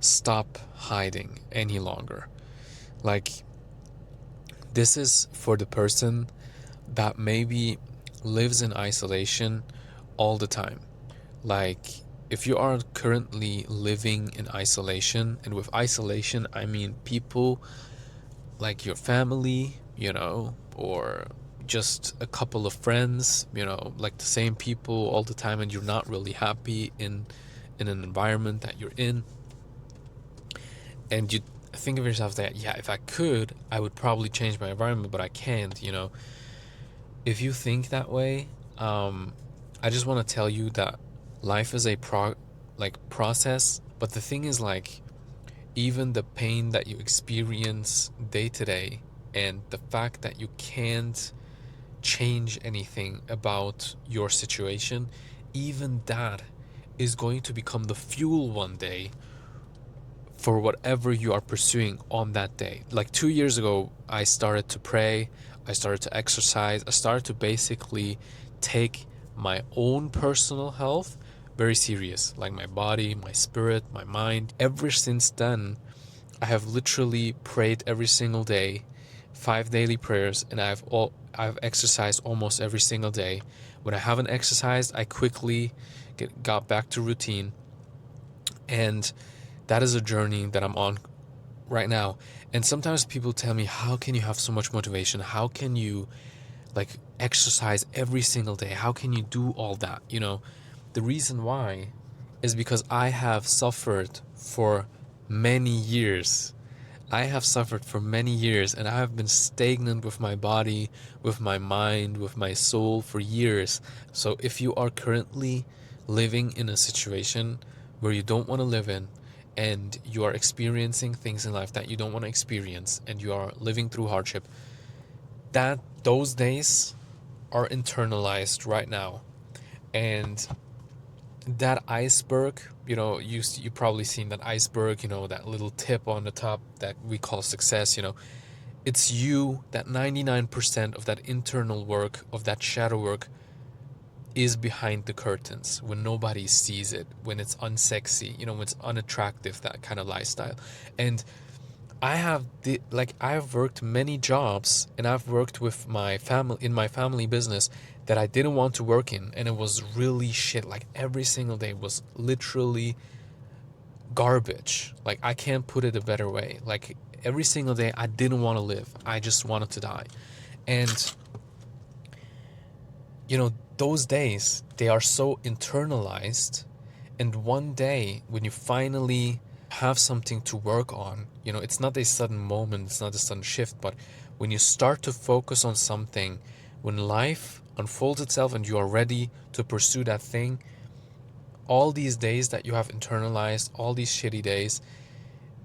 stop hiding any longer. Like, this is for the person that maybe lives in isolation all the time. Like, if you are currently living in isolation, and with isolation, I mean people like your family, or just a couple of friends, like the same people all the time, and you're not really happy in an environment that you're in, and you think of yourself that, yeah, if I could, I would probably change my environment, but I can't. If you think that way, I just want to tell you that life is a process, but the thing is, like, even the pain that you experience day to day, and the fact that you can't change anything about your situation, even that is going to become the fuel one day for whatever you are pursuing on that day. Like 2 years ago, I started to pray, I started to exercise, I started to basically take my own personal health very serious, like my body, my spirit, my mind. Ever since then, I have literally prayed every single day, 5 daily prayers, and I've exercised almost every single day. When I haven't exercised, I quickly got back to routine, and that is a journey that I'm on right now. And sometimes people tell me, how can you have so much motivation? How can you like exercise every single day? How can you do all that? The reason why is because I have suffered for many years. I have suffered for many years, and I have been stagnant with my body, with my mind, with my soul for years. So if you are currently living in a situation where you don't want to live in, and you are experiencing things in life that you don't want to experience, and you are living through hardship, that those days are internalized right now. And that iceberg, you probably seen that iceberg, that little tip on the top that we call success. It's you. That 99% of that internal work, of that shadow work, is behind the curtains, when nobody sees it, when it's unsexy, when it's unattractive, that kind of lifestyle. And I've worked many jobs, and I've worked with my family in my family business that I didn't want to work in, and it was really shit. Like, every single day was literally garbage. Like, I can't put it a better way. Like, every single day I didn't want to live. I just wanted to die. And those days, they are so internalized, and one day when you finally have something to work on, it's not a sudden moment, it's not a sudden shift, but when you start to focus on something, when life unfolds itself and you are ready to pursue that thing, all these days that you have internalized, all these shitty days,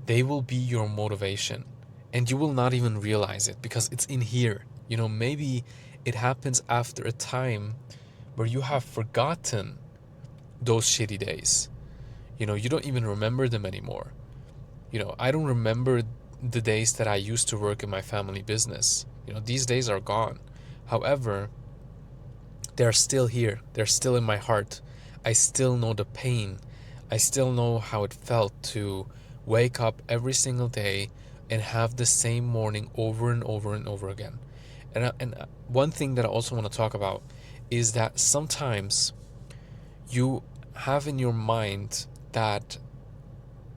they will be your motivation, and you will not even realize it because it's in here. Maybe it happens after a time where you have forgotten those shitty days. You don't even remember them anymore. I don't remember the days that I used to work in my family business. These days are gone. However, they're still here. They're still in my heart. I still know the pain. I still know how it felt to wake up every single day and have the same morning over and over and over again. And one thing that I also want to talk about is that sometimes you have in your mind that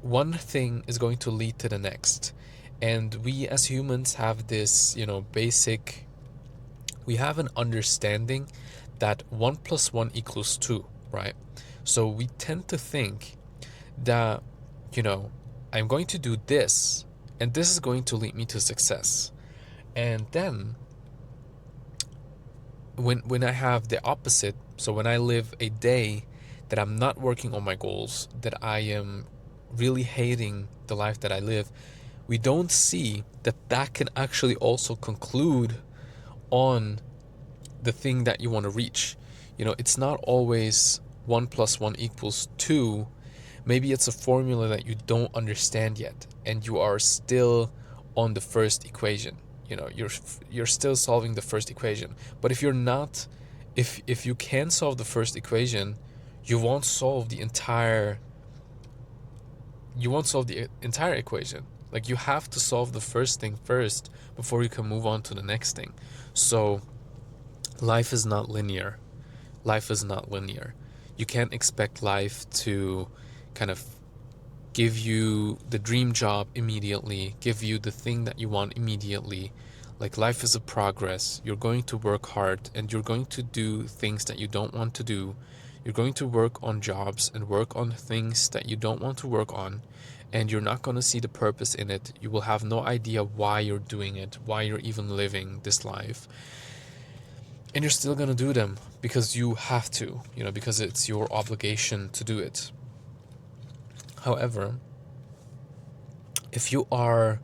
one thing is going to lead to the next. And we as humans have this, basic, we have an understanding that 1 plus 1 equals 2, right? So we tend to think that, I'm going to do this, and this is going to lead me to success. And then when I have the opposite, so when I live a day that I'm not working on my goals, that I am really hating the life that I live, we don't see that that can actually also conclude on the thing that you want to reach. It's not always 1 plus 1 equals 2. Maybe it's a formula that you don't understand yet, and you are still on the first equation. You're still solving the first equation. But if you're not, if you can solve the first equation, you won't solve the entire you won't solve the entire equation. Like, you have to solve the first thing first before you can move on to the next thing. So life is not linear. Life is not linear. You can't expect life to kind of give you the dream job immediately, give you the thing that you want immediately. Like, life is a progress. You're going to work hard and you're going to do things that you don't want to do. You're going to work on jobs and work on things that you don't want to work on, and you're not going to see the purpose in it. You will have no idea why you're doing it, why you're even living this life. And you're still going to do them because you have to, because it's your obligation to do it. However, if you are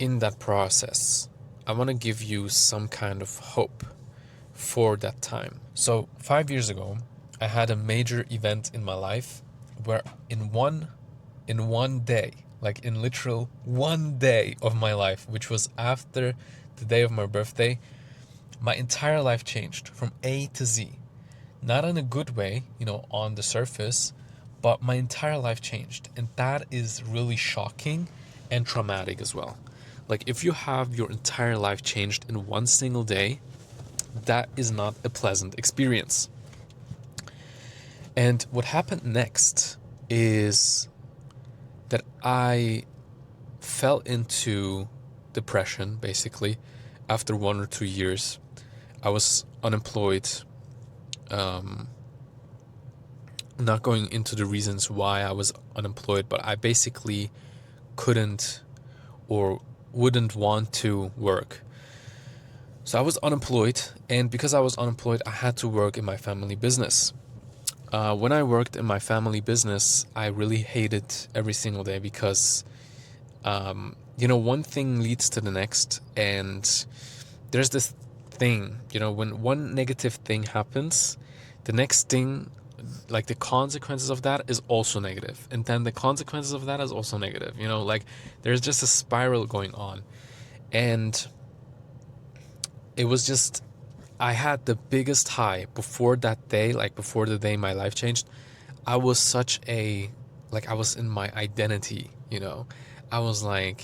in that process, I want to give you some kind of hope for that time. So 5 years ago, I had a major event in my life where in one day, like in literal 1 day of my life, which was after the day of my birthday, my entire life changed from A to Z. Not in a good way, on the surface, but my entire life changed. And that is really shocking and traumatic as well. Like, if you have your entire life changed in one single day, that is not a pleasant experience. And what happened next is that I fell into depression, basically, after 1 or 2 years. I was unemployed. Not going into the reasons why I was unemployed, but I basically couldn't or wouldn't want to work. So I was unemployed, and because I was unemployed, I had to work in my family business. When I worked in my family business, I really hated every single day because, one thing leads to the next, and there's this thing, when one negative thing happens, the next thing, like the consequences of that is also negative, and then the consequences of that is also negative. Like, there's just a spiral going on. And it was just, I had the biggest high before that day, like before the day my life changed. I was I was in my identity, I was like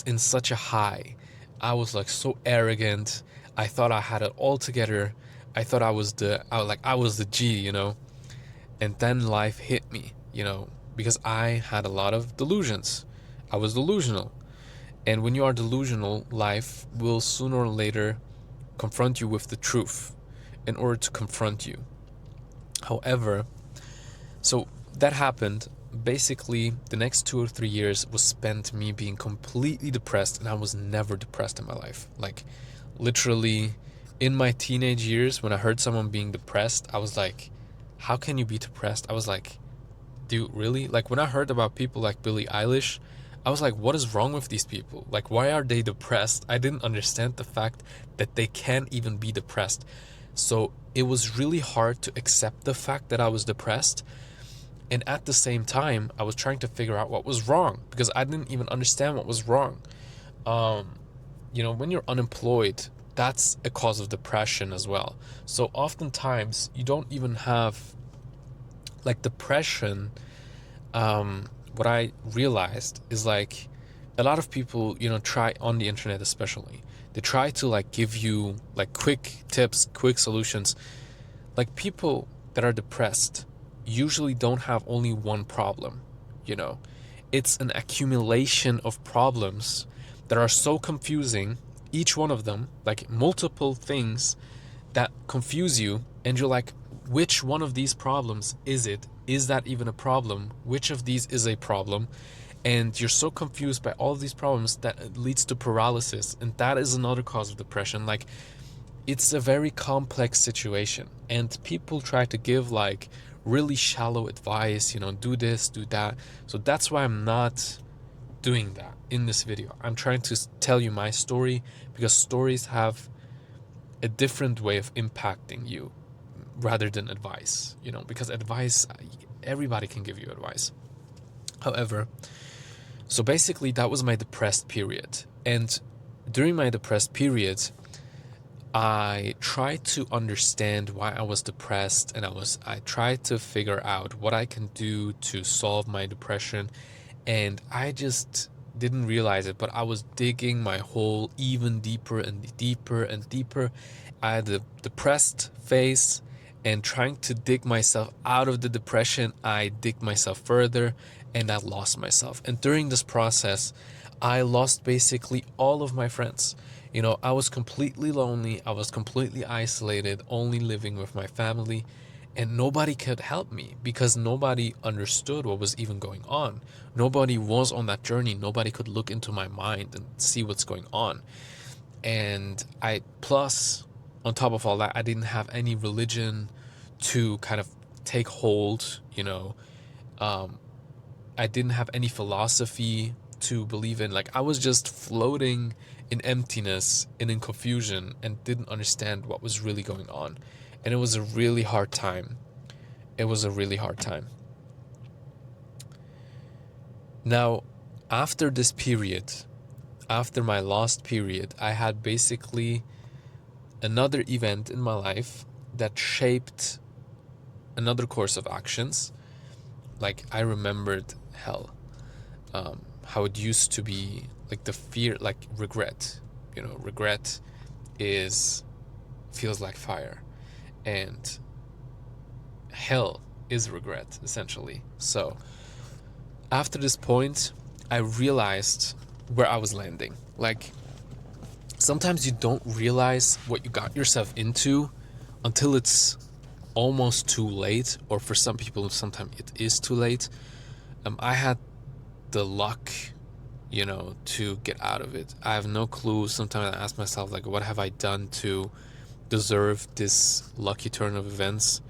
in such a high. I was like so arrogant. I thought I had it all together. I thought I was the G, And then life hit me, because I had a lot of delusions. I was delusional. And when you are delusional, life will sooner or later confront you with the truth in order to confront you. However, so that happened. Basically, the next 2 or 3 years was spent me being completely depressed, and I was never depressed in my life. Like, literally, in my teenage years, when I heard someone being depressed, I was like, how can you be depressed? I was like, dude, really? Like, when I heard about people like Billie Eilish, I was like, what is wrong with these people? Like, why are they depressed? I didn't understand the fact that they can't even be depressed. So it was really hard to accept the fact that I was depressed. And at the same time, I was trying to figure out what was wrong because I didn't even understand what was wrong. When you're unemployed, that's a cause of depression as well. So oftentimes you don't even have like depression. What I realized is like a lot of people, try on the internet, especially, they try to like give you like quick tips, quick solutions. Like, people that are depressed usually don't have only one problem, it's an accumulation of problems that are so confusing, each one of them, like multiple things that confuse you, and you're like, which one of these problems is it? Is that even a problem? Which of these is a problem? And you're so confused by all of these problems that it leads to paralysis, and that is another cause of depression. Like, it's a very complex situation, and people try to give like really shallow advice, do this, do that. So that's why I'm not doing that in this video. I'm trying to tell you my story because stories have a different way of impacting you rather than advice, because advice, everybody can give you advice. However, so basically that was my depressed period. And during my depressed period, I tried to understand why I was depressed, and I tried to figure out what I can do to solve my depression. And I just didn't realize it, but I was digging my hole even deeper and deeper and deeper. I had a depressed phase, and trying to dig myself out of the depression, I digged myself further and I lost myself. And during this process, I lost basically all of my friends. You know, I was completely lonely, I was completely isolated, only living with my family, and nobody could help me because nobody understood what was even going on. Nobody was on that journey. Nobody could look into my mind and see what's going on. And plus, on top of all that, I didn't have any religion to kind of take hold, you know. I didn't have any philosophy to believe in. Like, I was just floating in emptiness and in confusion and didn't understand what was really going on. And it was a really hard time. It was a really hard time. Now, after this period, after my lost period, I had basically another event in my life that shaped another course of actions. Like, I remembered how it used to be, like the fear, like regret. You know, regret feels like fire, and hell is regret, essentially. So after this point, I realized where I was landing. Like, sometimes you don't realize what you got yourself into until it's almost too late, or for some people, sometimes it is too late. I had the luck, you know, to get out of it. I have no clue. Sometimes I ask myself, like, what have I done to deserve this lucky turn of events?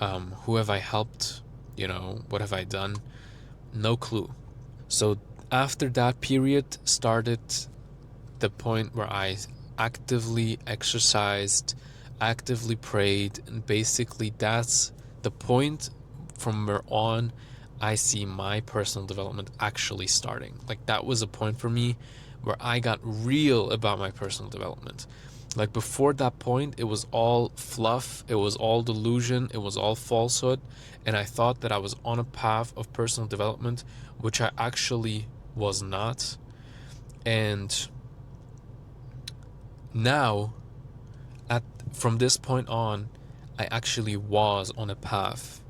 Who have I helped? You know, what have I done? No clue. So after that period started the point where I actively exercised, actively prayed, and basically that's the point from where on I see my personal development actually starting. Like, that was a point for me where I got real about my personal development. Like, before that point, it was all fluff, it was all delusion, it was all falsehood, and I thought that I was on a path of personal development, which I actually was not. And now, from this point on, I actually was on a path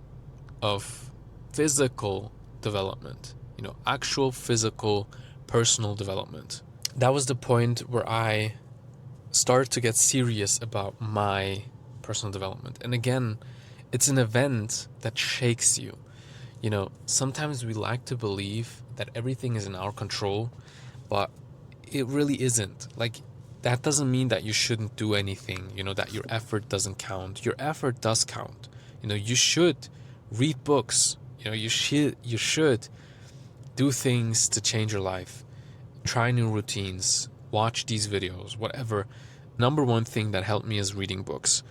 of physical development, you know, actual physical personal development. That was the point where I started to get serious about my personal development. And again, it's an event that shakes you. You know, sometimes we like to believe that everything is in our control, but it really isn't. Like, that doesn't mean that you shouldn't do anything, you know, that your effort doesn't count. Your effort does count. You know, you should read books. You know, you should do things to change your life. Try new routines, watch these videos, whatever. Number one thing that helped me is reading books.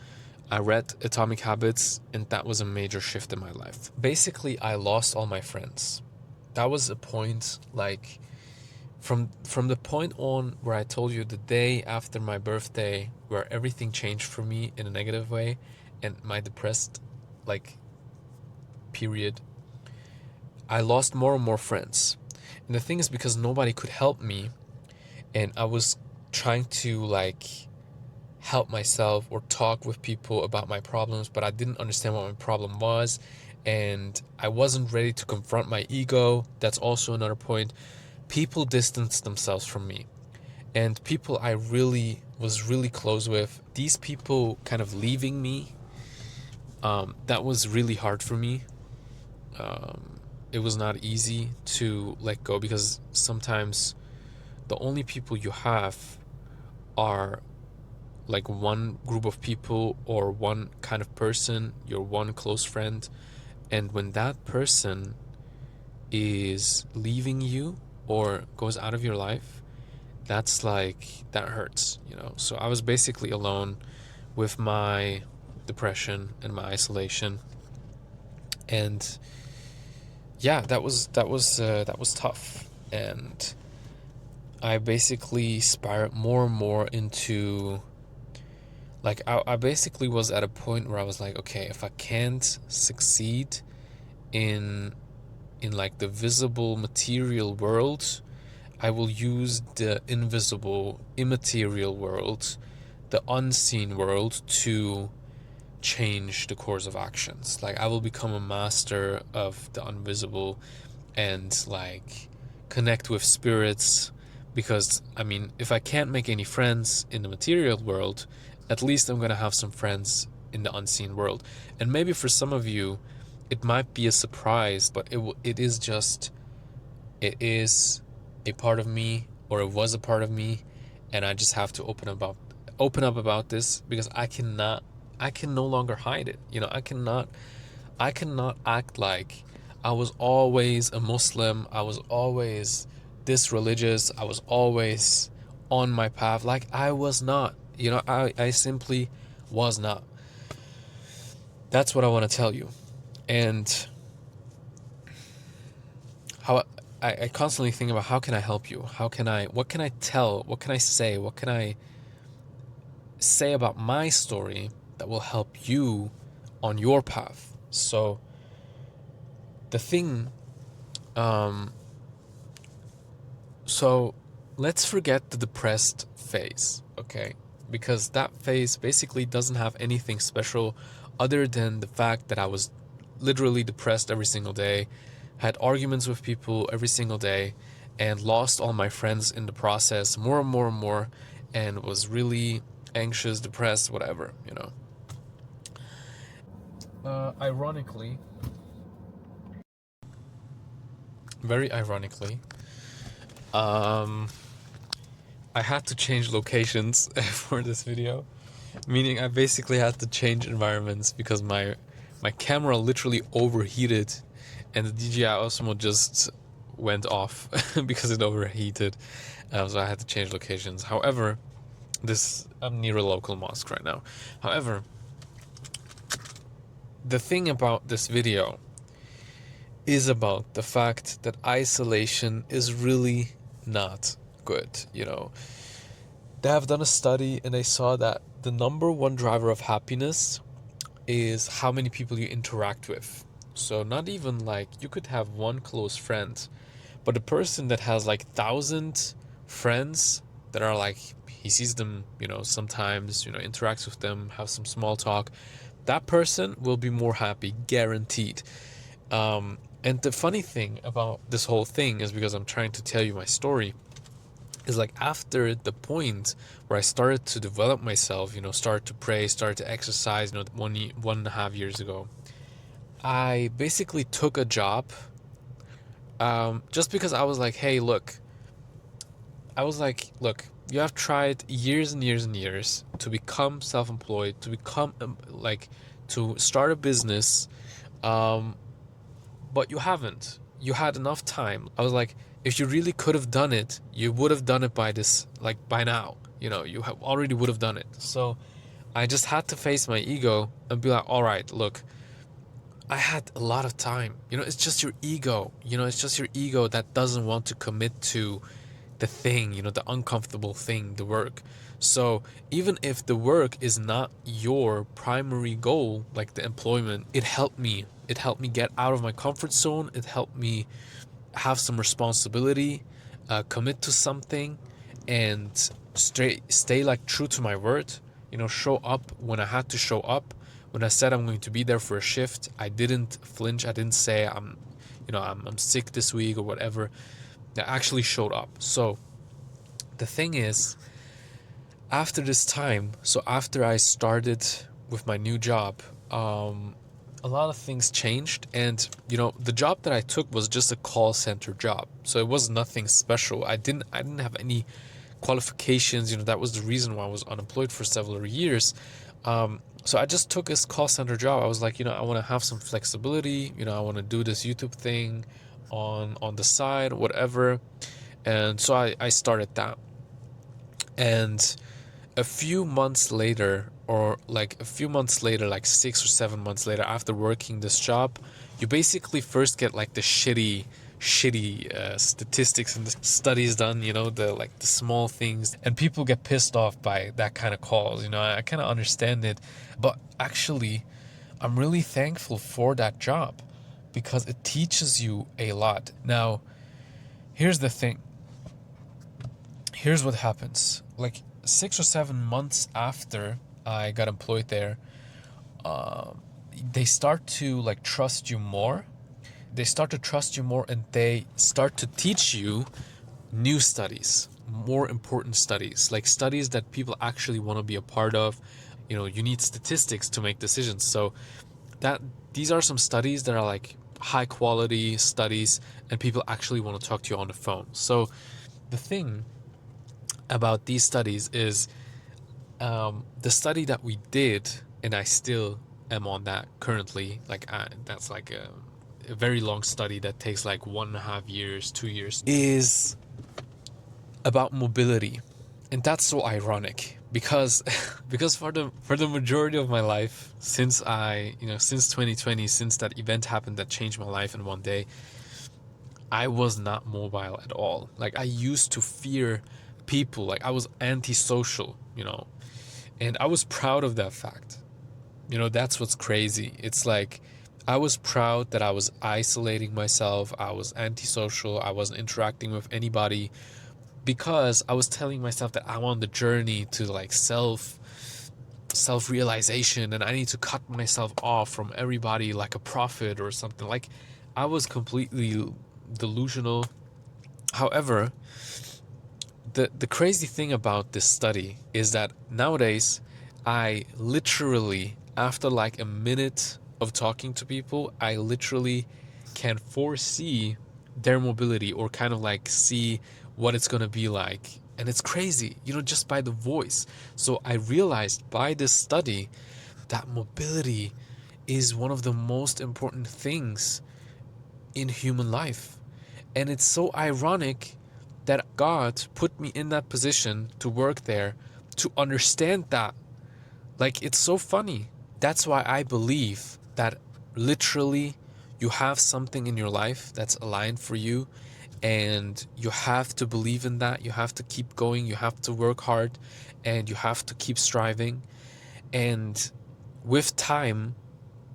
I read Atomic Habits, and that was a major shift in my life. Basically, I lost all my friends. That was a point, like, from the point on where I told you the day after my birthday, where everything changed for me in a negative way, and my depressed, like, period, I lost more and more friends. And the thing is, because nobody could help me, and I was trying to, like, help myself or talk with people about my problems, but I didn't understand what my problem was, and I wasn't ready to confront my ego. That's also another point. People distanced themselves from me, and people I really was really close with, these people kind of leaving me, that was really hard for me. It was not easy to let go, because sometimes the only people you have are like one group of people or one kind of person, your one close friend. And when that person is leaving you or goes out of your life, that's like, that hurts, you know. So I was basically alone with my depression and my isolation, and yeah, that was tough. And I basically spiraled more and more into, like, I basically was at a point where I was like, okay, if I can't succeed in in like the visible material world, I will use the invisible immaterial world, the unseen world, to change the course of actions. Like I will become a master of the invisible and like connect with spirits, because I mean, if I can't make any friends in the material world, at least I'm going to have some friends in the unseen world. And maybe for some of you it might be a surprise, but it is just, it is a part of me, or it was a part of me, and I just have to open up about this, because I can no longer hide it. You know, I cannot act like I was always a Muslim, I was always this religious, I was always on my path. Like I was not. You know, I simply was not. That's what I want to tell you. And how I constantly think about, how can I help you? What can I tell? What can I say? What can I say about my story that will help you on your path? So the thing, um, so let's forget the depressed phase, okay? Because that phase basically doesn't have anything special other than the fact that I was literally depressed every single day, had arguments with people every single day, and lost all my friends in the process, more and more and more, and was really anxious, depressed, whatever, you know. Ironically, very ironically, um, I had to change locations for this video, meaning I basically had to change environments because my camera literally overheated, and the DJI Osmo just went off because it overheated. So I had to change locations. However, I'm near a local mosque right now. However, the thing about this video is about the fact that isolation is really not good. You know, they have done a study and they saw that the number one driver of happiness is how many people you interact with. So not even like you could have one close friend, but a person that has like 1,000 friends that are like, he sees them, you know, sometimes, you know, interacts with them, have some small talk, that person will be more happy, guaranteed. And the funny thing about this whole thing is, because I'm trying to tell you my story, is like after the point where I started to develop myself, you know, started to pray, started to exercise, you know, 1.5 years ago, I basically took a job, just because I was like, hey, look, you have tried years and years and years to become self-employed, to become like, to start a business, but you haven't. You had enough time. I was like, if you really could have done it, you would have done it by this, like by now. You know, you have already would have done it. So I just had to face my ego and be like, all right, look, I had a lot of time. You know, it's just your ego. You know, it's just your ego that doesn't want to commit to the thing, you know, the uncomfortable thing, the work. So even if the work is not your primary goal, like the employment, it helped me. It helped me get out of my comfort zone. It helped me have some responsibility, commit to something, and stay like true to my word. You know, show up when I had to show up. When I said I'm going to be there for a shift, I didn't flinch. I didn't say I'm sick this week or whatever. I actually showed up. So the thing is, after this time, so after I started with my new job, a lot of things changed. And you know, the job that I took was just a call center job, so it was nothing special. I didn't have any qualifications. You know, that was the reason why I was unemployed for several years. So I just took this call center job. I was like, you know, I want to have some flexibility. You know, I want to do this YouTube thing on the side, whatever. And so I started that. And a few months later, like 6 or 7 months later, after working this job, you basically first get like the shitty statistics and the studies done, you know, the small things, and people get pissed off by that kind of calls. You know, I kind of understand it, but actually I'm really thankful for that job, because it teaches you a lot. Now, here's the thing. Here's what happens. Like 6 or 7 months after I got employed there, they start to like trust you more. They start to trust you more, and they start to teach you new studies, more important studies, like studies that people actually want to be a part of. You need statistics to make decisions. So that these are some studies that are like high quality studies, and people actually want to talk to you on the phone. So the thing about these studies is, the study that we did, and I still am on that currently, like that's like a very long study that takes like 1.5 years, 2 years, is about mobility. And that's so ironic because because for the majority of my life, since since 2020, since that event happened that changed my life in one day, I was not mobile at all. Like I used to fear people, like I was antisocial, and I was proud of that fact. That's what's crazy. It's like I was proud that I was isolating myself, I was antisocial, I wasn't interacting with anybody, because I was telling myself that I'm on the journey to like self-realization, and I need to cut myself off from everybody like a prophet or something. Like I was completely delusional. However, the crazy thing about this study is that nowadays I literally, after like a minute of talking to people, I literally can foresee their mobility, or kind of like see what it's going to be like. And it's crazy, just by the voice. So I realized by this study that mobility is one of the most important things in human life. And it's so ironic that God put me in that position to work there, to understand that. Like, it's so funny. That's why I believe that literally you have something in your life that's aligned for you, and you have to believe in that. You have to keep going. You have to work hard, and you have to keep striving. And with time,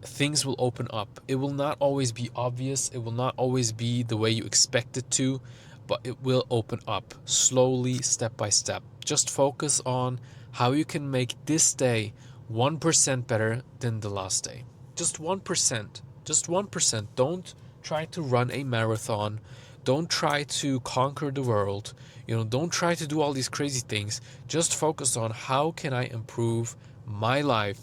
things will open up. It will not always be obvious. It will not always be the way you expect it to, but it will open up slowly, step by step. Just focus on how you can make this day 1% better than the last day. Just 1%. Just 1%. Don't try to run a marathon. Don't try to conquer the world. Don't try to do all these crazy things. Just focus on how can I improve my life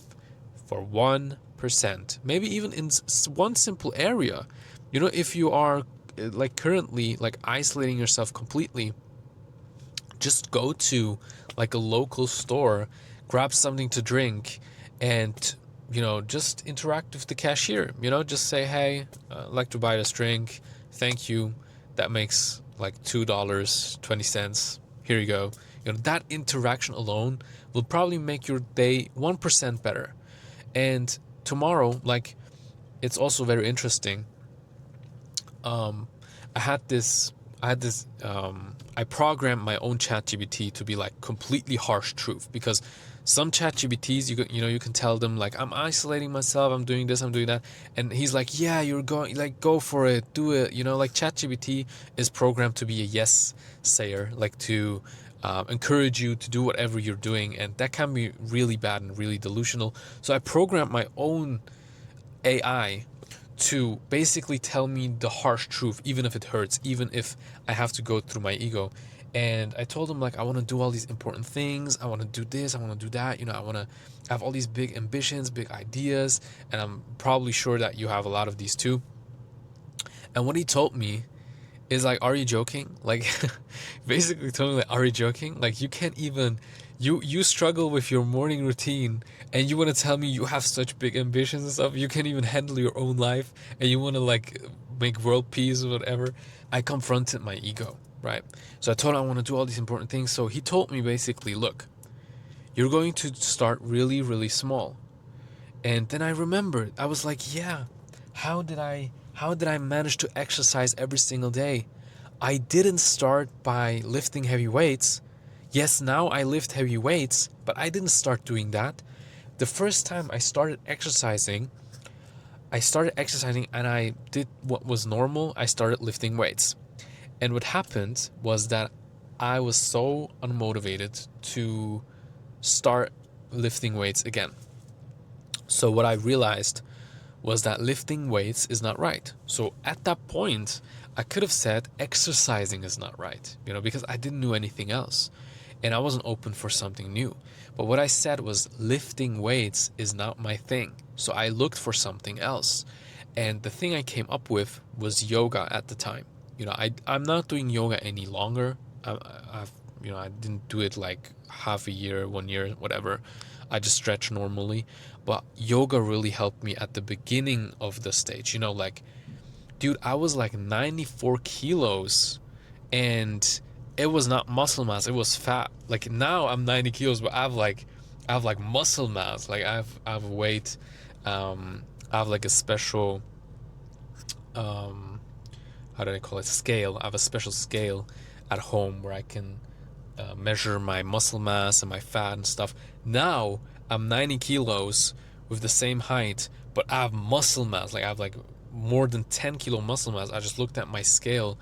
for 1%. Maybe even in one simple area. If you are like currently like isolating yourself completely, just go to like a local store, grab something to drink, and just interact with the cashier. Just say, hey, I'd like to buy this drink, thank you, that makes like $2.20, here you go. That interaction alone will probably make your day 1% better. And tomorrow, like, it's also very interesting. I had this I programmed my own ChatGPT to be like completely harsh truth, because some ChatGPTs you can tell them like, I'm isolating myself, I'm doing this, I'm doing that, and he's like, yeah, you're going, like, go for it, do it. Like ChatGPT is programmed to be a yes sayer, like to encourage you to do whatever you're doing, and that can be really bad and really delusional. So I programmed my own AI to basically tell me the harsh truth, even if it hurts, even if I have to go through my ego. And I told him, like, I want to do all these important things. I want to do this. I want to do that. I want to have all these big ambitions, big ideas. And I'm probably sure that you have a lot of these too. And what he told me is like, are you joking? Like, basically told me, like, are you joking? Like, you can't even, you struggle with your morning routine, and you want to tell me you have such big ambitions and stuff. You can't even handle your own life, and you want to like make world peace or whatever. I confronted my ego, right? So I told him I want to do all these important things. So he told me basically, look, you're going to start really, really small. And then I remembered, I was like, yeah, how did I manage to exercise every single day? I didn't start by lifting heavy weights. Yes, now I lift heavy weights, but I didn't start doing that. The first time I started exercising, I started exercising and I did what was normal. I started lifting weights. And what happened was that I was so unmotivated to start lifting weights again. So what I realized was that lifting weights is not right. So at that point, I could have said exercising is not right, because I didn't know anything else and I wasn't open for something new. But what I said was lifting weights is not my thing. So I looked for something else. And the thing I came up with was yoga at the time. I'm not doing yoga any longer. I didn't do it like half a year, 1 year, whatever. I just stretch normally. But yoga really helped me at the beginning of the stage. Like, dude, I was like 94 kilos and it was not muscle mass, it was fat. Like now I'm 90 kilos, but I have like muscle mass. Like I have weight. I have like a special um how do I call it, scale. I have a special scale at home where I can measure my muscle mass and my fat and stuff. Now I'm 90 kilos with the same height, but I have muscle mass. Like I have like more than 10 kilo muscle mass. I just looked at my scale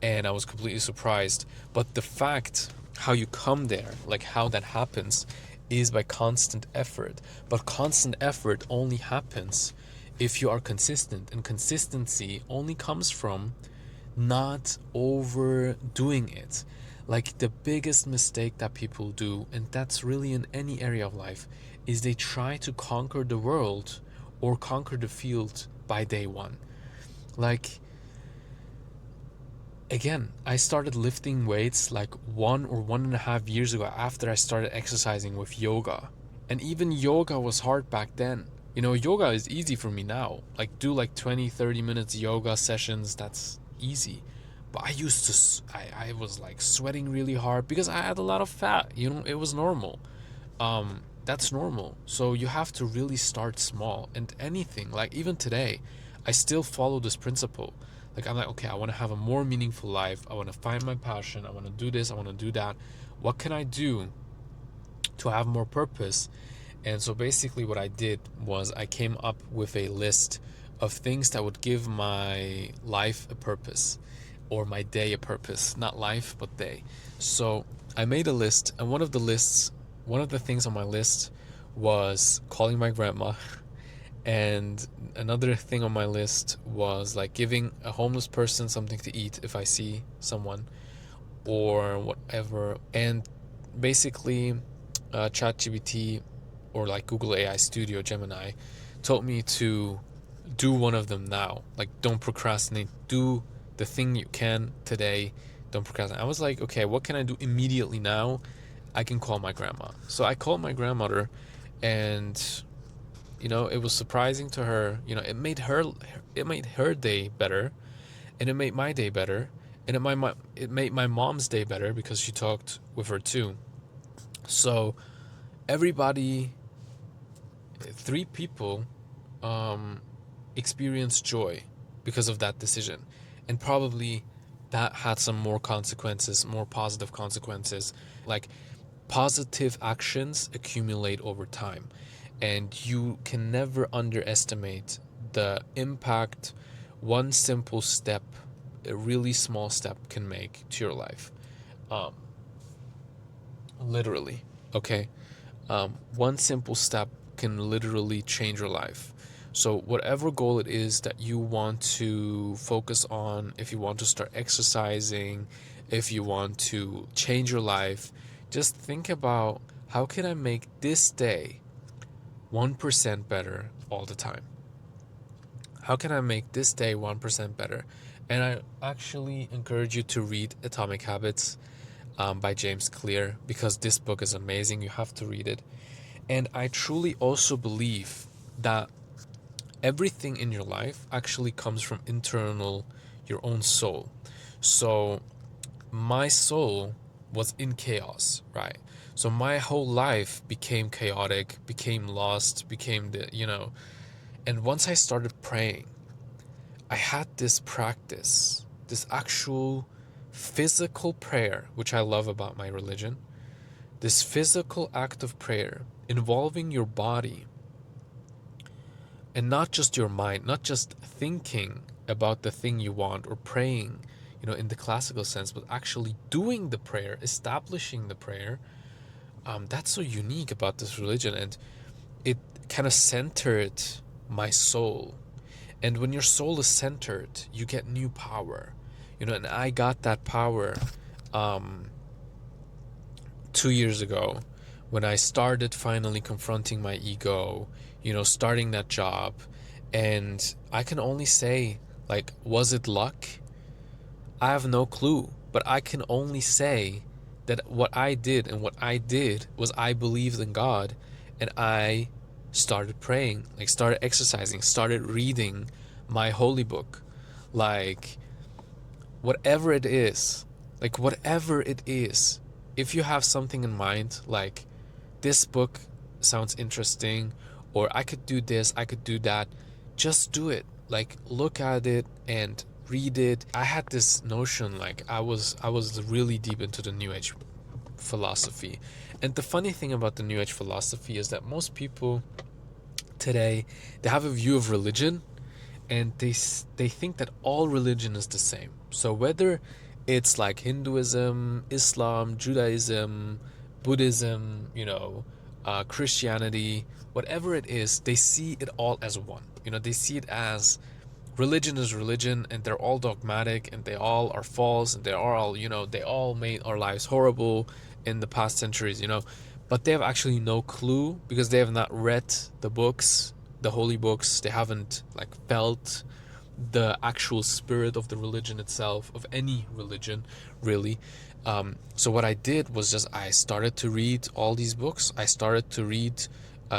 and I was completely surprised. But the fact how you come there, like how that happens, is by constant effort. But constant effort only happens if you are consistent, and consistency only comes from not overdoing it. Like the biggest mistake that people do, and that's really in any area of life, is they try to conquer the world or conquer the field by day one. Like, again, I started lifting weights like 1 or 1.5 years ago after I started exercising with yoga. And even yoga was hard back then. Yoga is easy for me now. Like, do like 20, 30 minutes yoga sessions, that's easy. But I used to, I was like sweating really hard because I had a lot of fat. It was normal. That's normal. So you have to really start small. And anything, like even today, I still follow this principle. Like I'm like, okay, I want to have a more meaningful life. I want to find my passion. I want to do this. I want to do that. What can I do to have more purpose? And so basically what I did was I came up with a list of things that would give my life a purpose, or my day a purpose. Not life, but day. So I made a list, and one of the things on my list was calling my grandma. And another thing on my list was like giving a homeless person something to eat if I see someone or whatever. And basically, ChatGPT or like Google AI Studio, Gemini, told me to do one of them now. Like, don't procrastinate. Do the thing you can today. Don't procrastinate. I was like, okay, what can I do immediately now? I can call my grandma. So I called my grandmother, and it was surprising to her. It made her day better, and it made my day better, and it made my mom's day better because she talked with her too. So everybody, three people, um, experienced joy because of that decision, and probably that had some more consequences, more positive consequences. Like, positive actions accumulate over time, and you can never underestimate the impact one simple step, a really small step, can make to your life. um, Literally, okay. One simple step can literally change your life. So whatever goal it is that you want to focus on, if you want to start exercising, if you want to change your life, just think about, how can I make this day 1% better all the time? How can I make this day 1% better? And I actually encourage you to read Atomic Habits, by James Clear, because this book is amazing. You have to read it. And I truly also believe that everything in your life actually comes from your own soul. So my soul was in chaos, right? So my whole life became chaotic, became lost, became and once I started praying, I had this practice, this actual physical prayer, which I love about my religion. This physical act of prayer involving your body And not just your mind, not just thinking about the thing you want or praying, in the classical sense, but actually doing the prayer, establishing the prayer. That's so unique about this religion, and it kind of centered my soul. And when your soul is centered, you get new power, and I got that power 2 years ago when I started finally confronting my ego, starting that job. And I can only say, like, was it luck? I have no clue, but I can only say that what I did was I believed in God, and I started praying, like started exercising, started reading my holy book. Like, whatever it is, if you have something in mind, like, this book sounds interesting, or I could do this, I could do that, just do it. Like, look at it and read it. I had this notion, like, I was really deep into the New Age philosophy. And the funny thing about the New Age philosophy is that most people today, they have a view of religion, and they think that all religion is the same. So whether it's like Hinduism, Islam, Judaism, Buddhism, Christianity, whatever it is, they see it all as one. They see it as religion is religion, and they're all dogmatic, and they all are false, and they are all, they all made our lives horrible in the past centuries, but they have actually no clue, because they have not read the books, the holy books. They haven't, like, felt the actual spirit of the religion itself, of any religion, really. So what I did was just, I started to read all these books. I started to read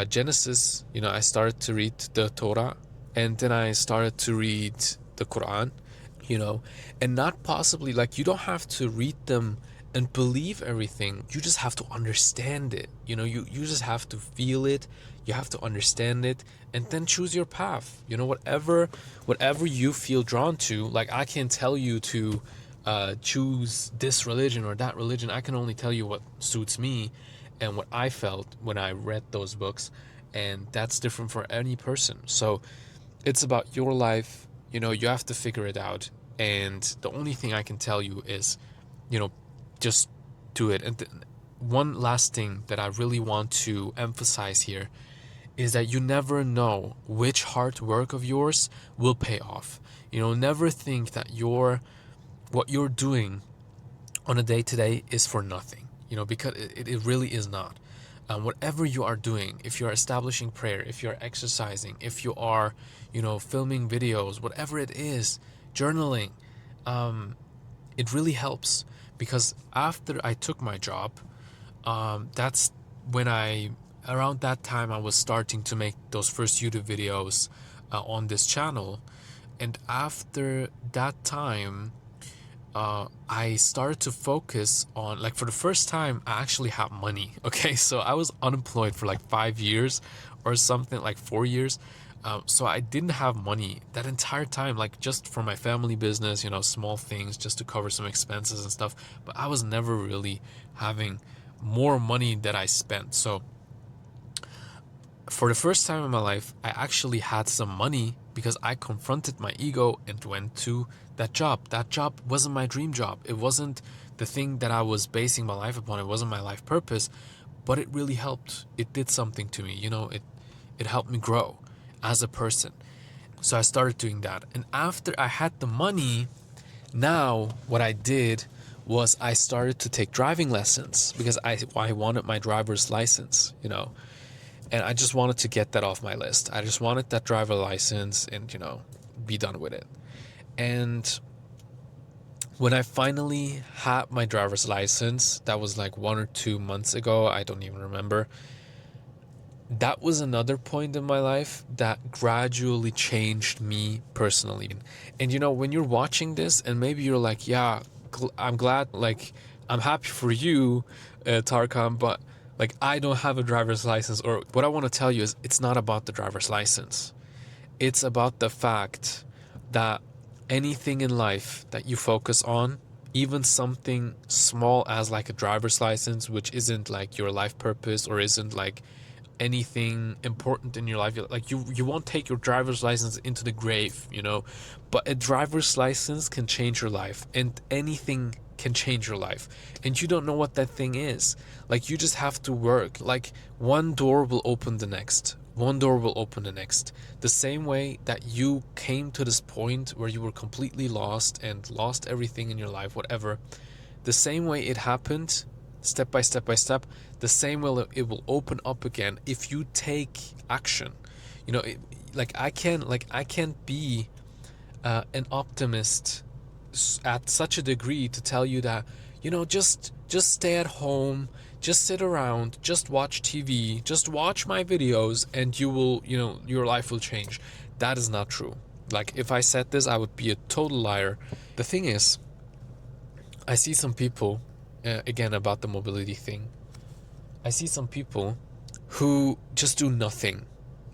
Genesis, I started to read the Torah, and then I started to read the Quran, and not possibly, like, you don't have to read them and believe everything. You just have to understand it. You just have to feel it. You have to understand it, and then choose your path. Whatever you feel drawn to. Like, I can't tell you to choose this religion or that religion. I can only tell you what suits me and what I felt when I read those books, and that's different for any person. So it's about your life. You have to figure it out, and the only thing I can tell you is, just do it. And one last thing that I really want to emphasize here is that you never know which hard work of yours will pay off. Never think that what you're doing on a day-to-day is for nothing, because it really is not. Whatever you are doing, if you're establishing prayer, if you're exercising, if you are, filming videos, whatever it is, journaling, it really helps. Because after I took my job, that's when around that time, I was starting to make those first YouTube videos on this channel. And after that time, I started to focus on, like, for the first time, I actually had money. Okay, so I was unemployed for like 5 years or something, like 4 years. So I didn't have money that entire time, like, just for my family business, small things just to cover some expenses and stuff. But I was never really having more money that I spent. So for the first time in my life, I actually had some money because I confronted my ego and went to that job. That job wasn't my dream job. It wasn't the thing that I was basing my life upon. It wasn't my life purpose, but it really helped. It did something to me, it helped me grow as a person. So I started doing that. And after I had the money, now what I did was I started to take driving lessons because I wanted my driver's license, and I just wanted to get that off my list. I just wanted that driver license and, be done with it. And when I finally had my driver's license, that was like 1 or 2 months ago, I don't even remember. That was another point in my life that gradually changed me personally. And, when you're watching this and maybe you're like, yeah, I'm glad, like, I'm happy for you, Tarkan, but, like, I don't have a driver's license. Or what I want to tell you is, it's not about the driver's license. It's about the fact that anything in life that you focus on, even something small as like a driver's license, which isn't like your life purpose or isn't like anything important in your life. Like you won't take your driver's license into the grave, but a driver's license can change your life, and anything can change your life, and you don't know what that thing is. Like, you just have to work. Like, one door will open the next, one door will open the next. The same way that you came to this point where you were completely lost and lost everything in your life, whatever, the same way it happened, step by step by step, the same way it will open up again if you take action. I can't be an optimist at such a degree to tell you that, just stay at home, just sit around, just watch TV, just watch my videos, and you will, your life will change. That is not true. Like, if I said this, I would be a total liar. The thing is, I see some people, again, about the mobility thing, I see some people who just do nothing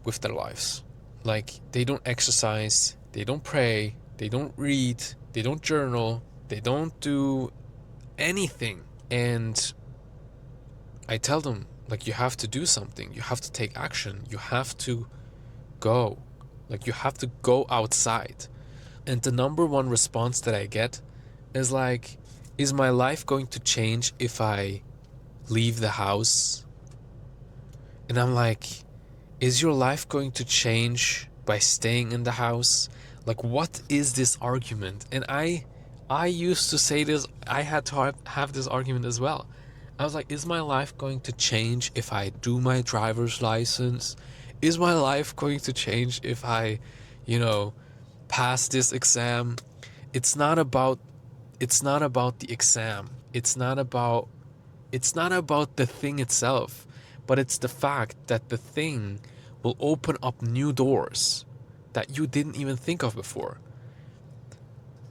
with their lives. Like, they don't exercise, they don't pray, they don't read, they don't journal, they don't do anything. And I tell them, like, you have to do something, you have to take action, you have to go. Like, you have to go outside. And the number one response that I get is like, is my life going to change if I leave the house? And I'm like, is your life going to change by staying in the house? Like, what is this argument? And I used to say this, I had to have this argument as well. I was like, is my life going to change if I do my driver's license? Is my life going to change if I, pass this exam? It's not about the exam. It's not about the thing itself, but it's the fact that the thing will open up new doors that you didn't even think of before.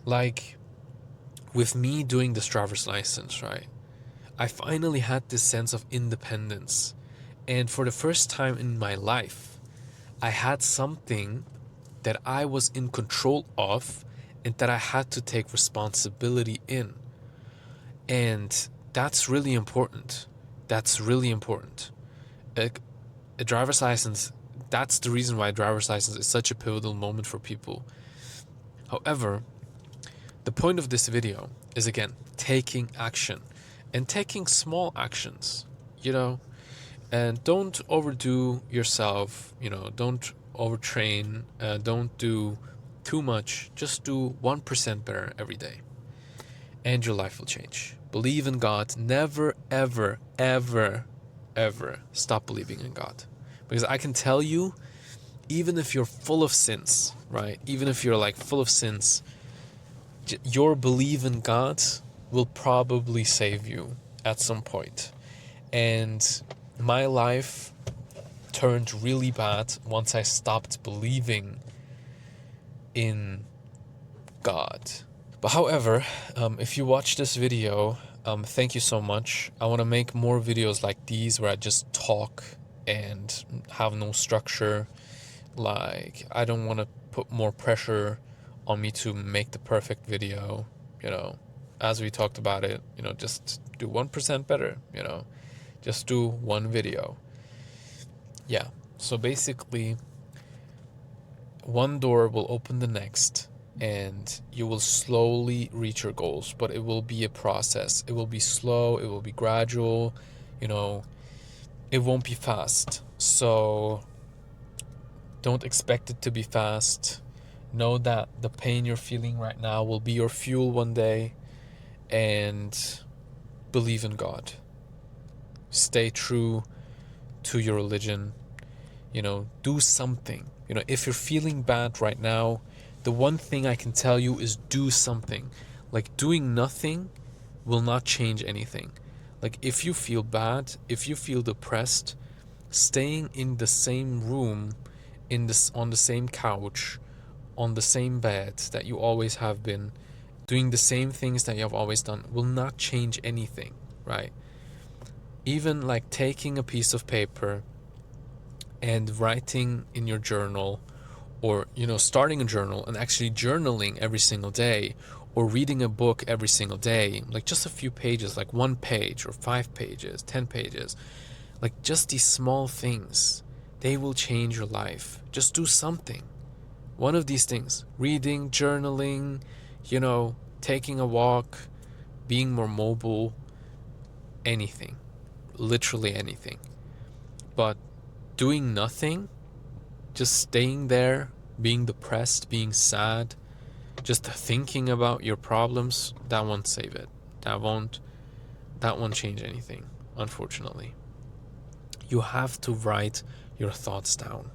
Like, with me doing this driver's license, right? I finally had this sense of independence. And for the first time in my life, I had something that I was in control of and that I had to take responsibility in. And that's really important. That's really important. A driver's license, that's the reason why a driver's license is such a pivotal moment for people. However, the point of this video is, again, taking action and taking small actions, and don't overdo yourself, don't overtrain, don't do too much, just do 1% better every day, and your life will change. Believe in God. Never, ever, ever, ever stop believing in God. Because I can tell you, even if you're full of sins, right? Even if you're like full of sins, your belief in God will probably save you at some point. And my life turned really bad once I stopped believing in God. But however, if you watch this video, thank you so much. I want to make more videos like these where I just talk and have no structure. Like, I don't want to put more pressure on me to make the perfect video, as we talked about it, just do 1% better, just do one video. Yeah, so basically, one door will open the next, and you will slowly reach your goals, but it will be a process. It will be slow, it will be gradual, it won't be fast. So don't expect it to be fast. Know that the pain you're feeling right now will be your fuel one day, and believe in God. Stay true to your religion. Do something. If you're feeling bad right now, the one thing I can tell you is do something. Like, doing nothing will not change anything. Like, if you feel bad, if you feel depressed, staying in the same room, on the same couch, on the same bed that you always have been, doing the same things that you have always done, will not change anything, right? Even like taking a piece of paper and writing in your journal, or starting a journal and actually journaling every single day, or reading a book every single day, like just a few pages, like 1 page or 5 pages, 10 pages, Like, just these small things, they will change your life. Just do something. One of these things: reading, journaling, taking a walk, being more mobile, anything. Literally anything. But doing nothing, just staying there, being depressed, being sad, just thinking about your problems, that won't save it. That won't change anything, unfortunately. You have to write your thoughts down.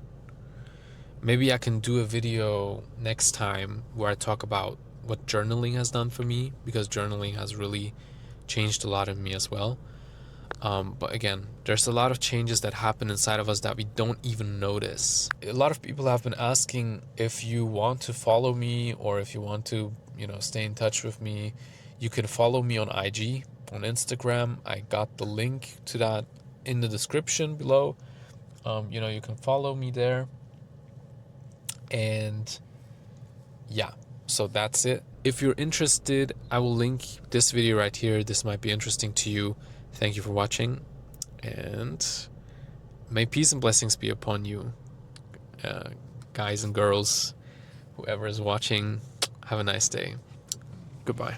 Maybe I can do a video next time where I talk about what journaling has done for me, because journaling has really changed a lot in me as well. But again, there's a lot of changes that happen inside of us that we don't even notice. A lot of people have been asking if you want to follow me or if you want to, stay in touch with me. You can follow me on IG, on Instagram. I got the link to that in the description below. You can follow me there. And yeah, so that's it. If you're interested, I will link this video right here. This might be interesting to you. Thank you for watching, and may peace and blessings be upon you, guys and girls, whoever is watching. Have a nice day. Goodbye.